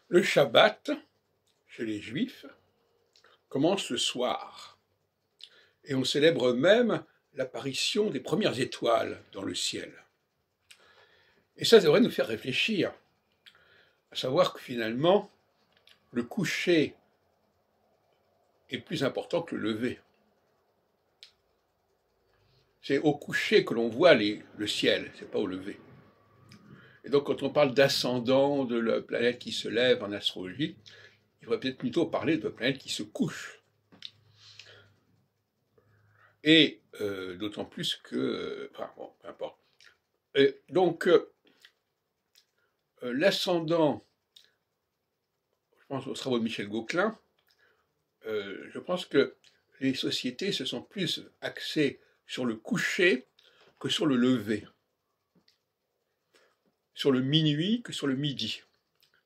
Le Shabbat, chez les Juifs, commence le soir, et on célèbre même l'apparition des premières étoiles dans le ciel. Et ça devrait nous faire réfléchir, à savoir que finalement, le coucher est plus important que le lever. C'est au coucher que l'on voit le ciel, c'est pas au lever. Et donc quand on parle d'ascendant, de la planète qui se lève en astrologie, il faudrait peut-être plutôt parler de la planète qui se couche. Et d'autant plus que... enfin bon, peu importe. Donc l'ascendant, je pense aux travaux de Michel Gauquelin, je pense que les sociétés se sont plus axées sur le coucher que sur le lever, sur le minuit que sur le midi.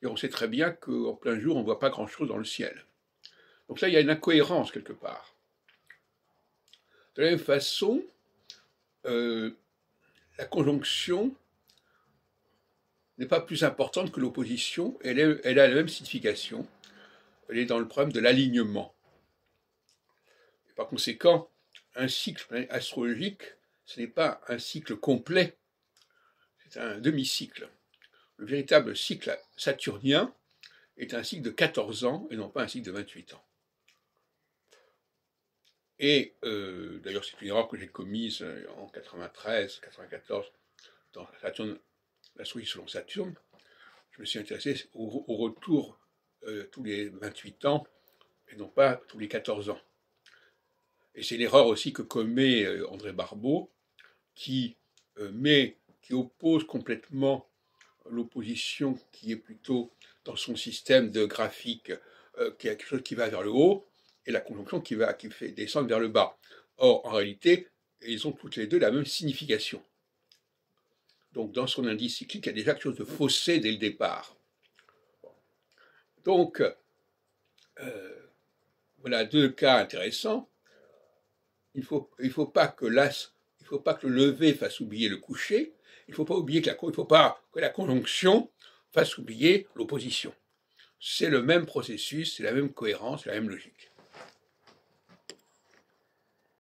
Et on sait très bien qu'en plein jour, on ne voit pas grand-chose dans le ciel. Donc là, il y a une incohérence quelque part. De la même façon, la conjonction n'est pas plus importante que l'opposition, elle a la même signification, elle est dans le problème de l'alignement. Par conséquent, un cycle astrologique, ce n'est pas un cycle complet, c'est un demi-cycle. Le véritable cycle saturnien est un cycle de 14 ans et non pas un cycle de 28 ans. Et d'ailleurs, c'est une erreur que j'ai commise en 93, 94, dans Saturne, l'astrologie selon Saturne. Je me suis intéressé au retour tous les 28 ans et non pas tous les 14 ans. Et c'est l'erreur aussi que commet André Barbeau, qui oppose complètement l'opposition qui est plutôt dans son système de graphique, qui a quelque chose qui va vers le haut, et la conjonction qui fait descendre vers le bas. Or, en réalité, ils ont toutes les deux la même signification. Donc, dans son indice cyclique, il y a déjà quelque chose de faussé dès le départ. Donc, voilà deux cas intéressants. Il ne faut pas que le lever fasse oublier le coucher. Il ne faut pas oublier que la conjonction fasse oublier l'opposition. C'est le même processus, c'est la même cohérence, c'est la même logique.